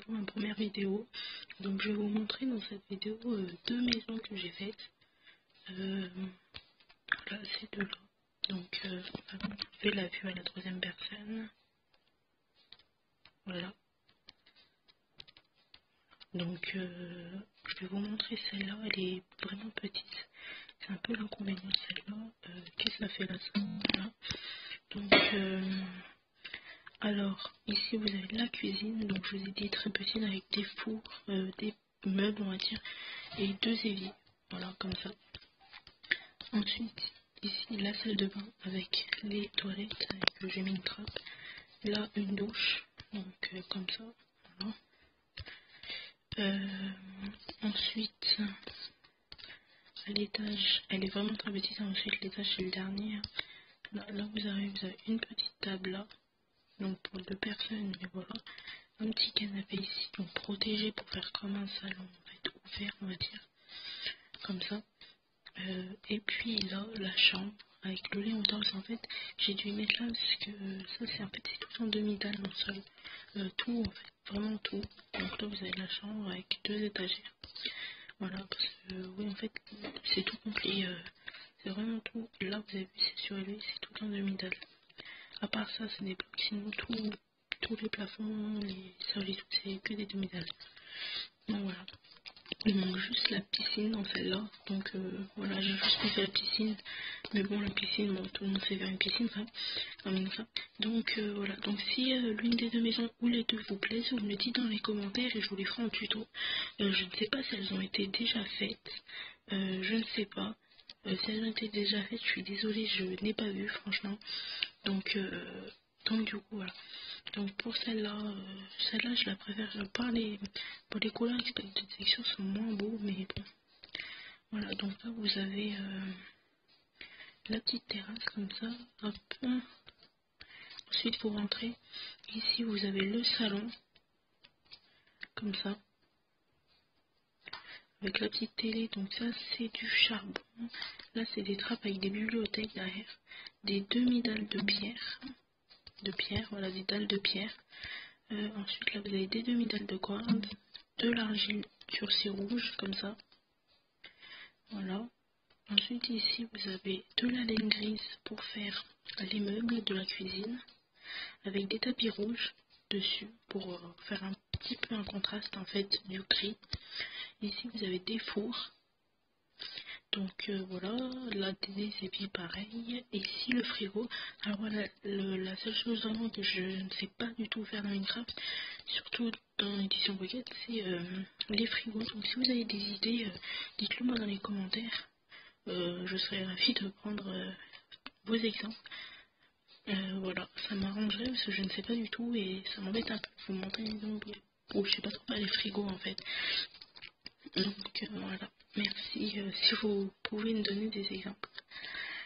pour ma première vidéo. Donc je vais vous montrer dans cette vidéo deux maisons que j'ai faites. Voilà, ces deux-là. Donc je fais la vue à la troisième personne. Voilà. Donc je vais vous montrer celle-là, elle est vraiment petite. C'est un peu l'inconvénient de celle-là. Qu'est-ce que ça fait là ça? Voilà. Donc alors ici vous avez la cuisine, donc je vous ai dit très petite avec des fours, des meubles on va dire, et deux éviers. Voilà comme ça. Ensuite ici la salle de bain avec les toilettes, avec j'ai mis une trappe. Là une douche, donc comme ça. Voilà. Ensuite, à l'étage, elle est vraiment très petite. Ensuite, l'étage c'est le dernier. Là vous avez une petite table là, donc pour deux personnes. Mais voilà, un petit canapé ici, donc protégé pour faire comme un salon en fait, ouvert, on va dire, comme ça. Et puis là, la chambre avec le lit en torse. En fait, j'ai dû mettre là parce que ça c'est en fait c'est tout en demi-dalle en sol. Tout en fait, vraiment tout. Donc là vous avez la chambre avec deux étagères. Voilà, parce que oui en fait c'est tout complet, c'est vraiment tout. Là vous avez vu c'est sur lui, c'est tout en demi-dalle. À part ça c'est des blocs, sinon tous les plafonds, les sols et tout c'est que des demi-dalles. Donc voilà. Il manque juste la piscine dans celle-là, donc voilà, j'ai juste fait la piscine, mais bon la piscine, bon, tout le monde sait faire une piscine comme ça. Donc voilà, donc si l'une des deux maisons ou les deux vous plaisent, vous me le dites dans les commentaires et je vous les ferai en tuto. Je ne sais pas si elles ont été déjà faites, je ne sais pas. Si elles ont été déjà faites, je suis désolée, je n'ai pas vu franchement. Donc du coup voilà. Donc pour celle-là, je la préfère. Pour les couleurs expected section sont moins beaux, mais bon. Voilà, donc là vous avez la petite terrasse comme ça. Hop. Ensuite vous rentrez. Ici vous avez le salon, comme ça. Avec la petite télé, donc ça c'est du charbon. Là c'est des trappes avec des bibliothèques derrière. Des demi-dalles de pierre. Voilà, des dalles de pierre. Ensuite là vous avez des demi-dalles de quartz, de l'argile turci rouge comme ça. Voilà. Ensuite ici vous avez de la laine grise pour faire les meubles de la cuisine, avec des tapis rouges dessus pour faire un petit peu un contraste en fait du gris. Ici vous avez des fours. Donc voilà, là des épices pareil. Et ici le frigo. Alors voilà, la seule chose vraiment que je ne sais pas du tout faire dans Minecraft, surtout dans l'édition Pocket, c'est les frigos. Donc si vous avez des idées, dites-le moi dans les commentaires. Je serais ravie de prendre vos exemples. Voilà, ça m'arrangerait parce que je ne sais pas du tout et ça m'embête un peu de vous montrer des exemples où je sais pas trop faire les frigos en fait. Donc voilà, merci si vous pouvez me donner des exemples.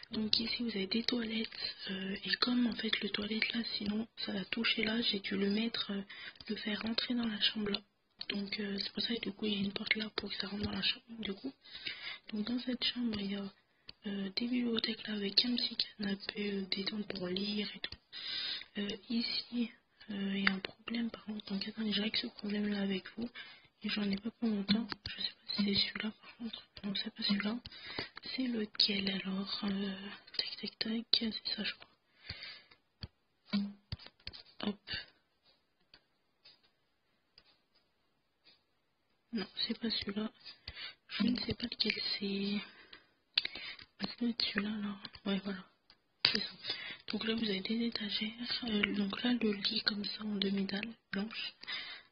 Donc ici vous avez des toilettes et comme en fait le toilette là sinon ça va toucher là, j'ai dû le mettre, le faire rentrer dans la chambre là. Donc c'est pour ça que du coup il y a une porte là pour que ça rentre dans la chambre du coup. Donc dans cette chambre il y a des bibliothèques là avec un petit canapé, des dents pour lire et tout. Ici il y a un problème par contre, donc attendez, je règle ce problème là avec vous. Et j'en ai pas pour longtemps. Je sais pas si c'est celui-là par contre. Non, c'est pas celui-là. C'est lequel alors? Tac tac tac. C'est ça je crois. Hop. Non, c'est pas celui-là. Je ne sais pas lequel c'est. Ça doit être celui-là alors. Ouais, voilà. C'est ça. Donc là vous avez des étagères. Donc là le lit comme ça en demi-dalle blanche.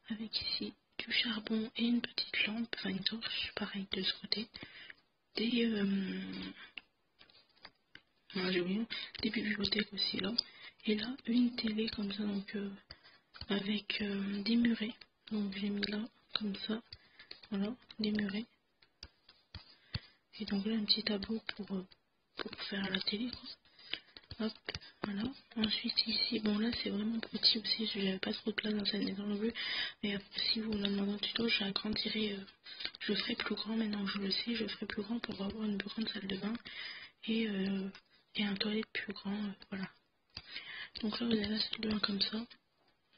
Avec ici du charbon et une petite lampe. Enfin une torche. Pareil de ce côté. J'ai oublié, des bibliothèques aussi là. Et là, une télé comme ça, donc avec des murets. Donc j'ai mis là, comme ça. Voilà, des murets. Et donc là, un petit tableau pour faire la télé. Quoi. Hop, voilà. Ensuite ici, bon là c'est vraiment petit aussi, j'avais pas trop de place dans cette maison non plus. Mais si vous me demandez un tuto, j'agrandirai, je ferai plus grand maintenant que je le sais, je ferai plus grand pour avoir une plus grande salle de bain. Et un toilette plus grand, voilà. Donc là vous avez la salle de bain comme ça.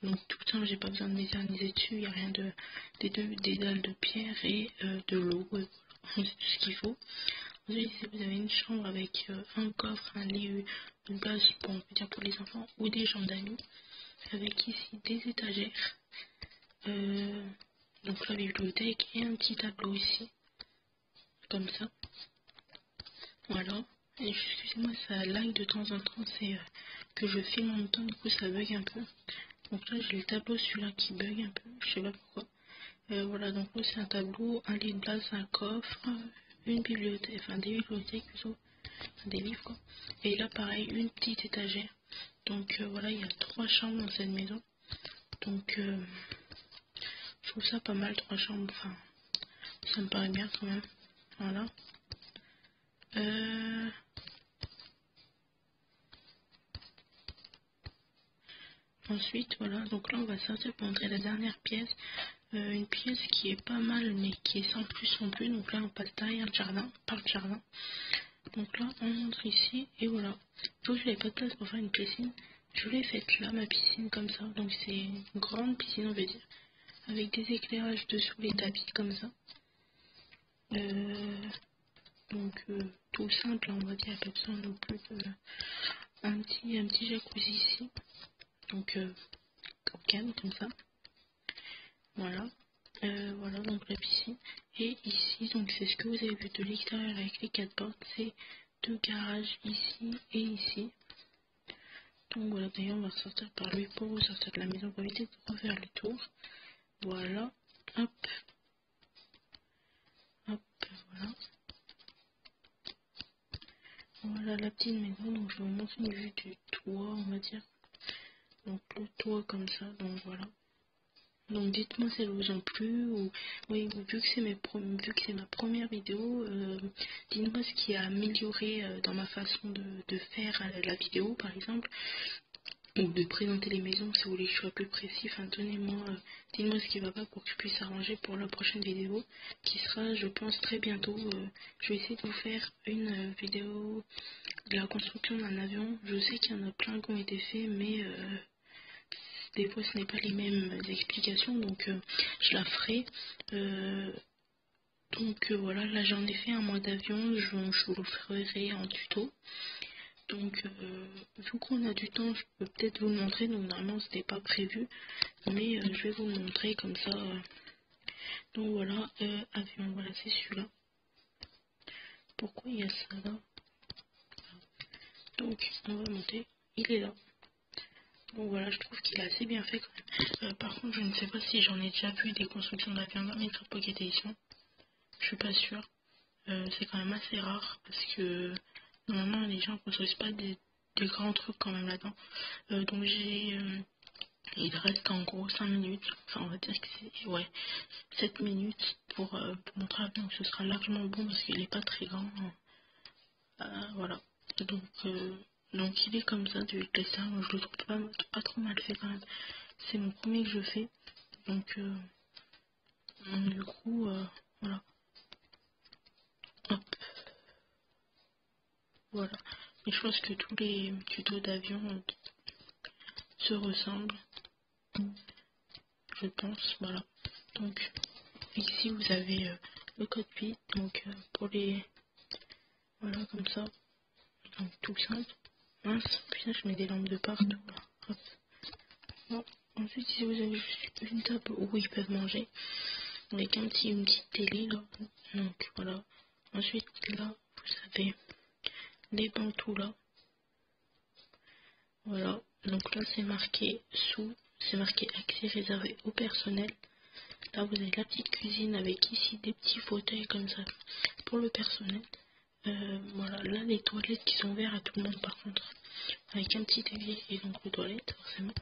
Donc tout simple, j'ai pas besoin de méterniser dessus, il n'y a rien des dalles de pierre et de l'eau. Voilà. C'est tout ce qu'il faut. Ensuite, si vous avez une chambre avec un coffre, un lit, une place pour, on peut dire pour les enfants ou des chambres d'amis, avec ici des étagères, donc la bibliothèque et un petit tableau ici, comme ça. Voilà. Et excusez-moi, ça lag de temps en temps, c'est que je filme en même temps, du coup ça bug un peu. Donc là j'ai le tableau celui-là qui bug un peu, je sais pas pourquoi. Voilà, donc là c'est un tableau, un lit de place, un coffre, une bibliothèque, enfin des bibliothèques plutôt, enfin, des livres quoi. Et là pareil, une petite étagère. Donc voilà, il y a 3 chambres dans cette maison. Donc je trouve ça pas mal, 3 chambres, enfin ça me paraît bien quand même. Voilà. Ensuite, voilà, donc là on va sortir pour montrer la dernière pièce. Une pièce qui est pas mal mais qui est sans plus non plus. Donc là on passe derrière le jardin, par le jardin. Donc là on montre ici et voilà. Donc je n'avais pas de place pour faire une piscine. Je l'ai faite là, ma piscine comme ça. Donc c'est une grande piscine on va dire. Avec des éclairages dessous les tapis comme ça. Donc tout simple on va dire, pas besoin non plus de un petit jacuzzi ici. Donc au calme comme ça. Voilà. Voilà donc la piscine. Et ici, donc c'est ce que vous avez vu de l'extérieur avec les 4 portes, c'est 2 garages ici et ici. Donc voilà, d'ailleurs on va ressortir par lui pour vous sortir de la maison pour éviter de refaire le tour. Voilà, hop, hop, voilà. Voilà la petite maison, donc je vais vous montrer une vue du toit, on va dire. Donc le toit comme ça, donc voilà. Donc dites-moi si elles vous ont plu ou oui, vu que c'est ma première vidéo, dites-moi ce qui a amélioré dans ma façon de faire la vidéo par exemple, ou de présenter les maisons si vous voulez que je sois plus précis. Enfin dites-moi ce qui va pas pour que je puisse arranger pour la prochaine vidéo qui sera je pense très bientôt. Je vais essayer de vous faire une vidéo de la construction d'un avion. Je sais qu'il y en a plein qui ont été faits mais des fois ce n'est pas les mêmes explications, donc je la ferai. Donc voilà, là j'en ai fait un mois d'avion, je vous le ferai en tuto. Donc vu qu'on a du temps, je peux peut-être vous le montrer, donc normalement c'était pas prévu, mais je vais vous le montrer comme ça. Donc voilà, avion, voilà c'est celui-là. Pourquoi il y a ça là? Donc on va monter, il est là. Donc voilà, je trouve qu'il est assez bien fait quand même. Par contre, je ne sais pas si j'en ai déjà vu des constructions d'avions dans Metro Pocket Edition. Je suis pas sûre. C'est quand même assez rare parce que normalement les gens ne construisent pas des grands trucs quand même là-dedans. Donc il reste en gros 5 minutes. Enfin, on va dire que c'est 7 minutes pour montrer l'avion. Donc ce sera largement bon parce qu'il n'est pas très grand. Voilà. Donc il est comme ça du dessin, je le trouve pas trop mal fait quand même. C'est mon premier que je fais. Donc du coup voilà. Hop. Voilà. Et je pense que tous les tutos d'avion se ressemblent. Je pense. Voilà. Donc ici vous avez le cockpit. Donc pour les. Voilà comme ça. Donc tout simple. Mince, putain je mets des lampes de partout. Là. Hop. Bon. Ensuite ici vous avez juste une table où ils peuvent manger. Avec une petite télé là. Donc voilà. Ensuite là vous avez les bantous là. Voilà. Donc là c'est marqué c'est marqué accès réservé au personnel. Là vous avez la petite cuisine avec ici des petits fauteuils comme ça pour le personnel. Voilà, là les toilettes qui sont ouvertes à tout le monde par contre. Avec un petit évier et donc aux toilettes forcément.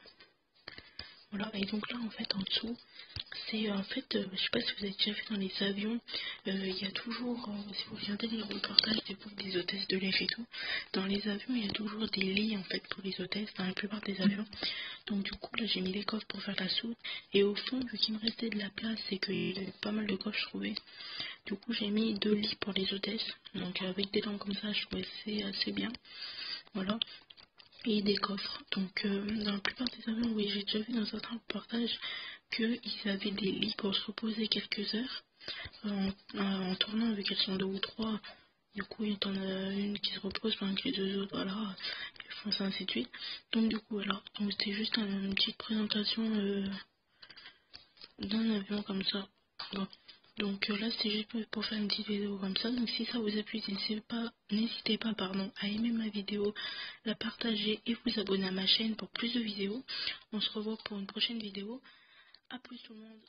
Voilà, et donc là en fait en dessous, c'est en fait, je sais pas si vous avez déjà vu dans les avions, il y a toujours, si vous regardez les reportages des hôtesses de l'air et tout, dans les avions il y a toujours des lits en fait pour les hôtesses, dans la plupart des avions. Donc du coup là j'ai mis les coffres pour faire la soude, et au fond vu qu'il me restait de la place et qu'il y avait pas mal de coffres trouvés, du coup j'ai mis 2 lits pour les hôtesses, donc avec des lampes comme ça je trouvais c'est assez bien. Voilà. et des coffres. Donc dans la plupart des avions, oui, j'ai déjà vu dans certains reportages qu'ils avaient des lits pour se reposer quelques heures en tournant, vu qu'elles sont 2 ou 3. Du coup, il y en a une qui se repose pendant que les 2 autres, voilà, ils font ça ainsi de suite. Donc du coup, voilà, donc c'était juste une petite présentation d'un avion comme ça. Bon. Donc là, c'était juste pour faire une petite vidéo comme ça. Donc si ça vous a plu, n'hésitez pas à aimer ma vidéo, la partager et vous abonner à ma chaîne pour plus de vidéos. On se revoit pour une prochaine vidéo. A plus tout le monde.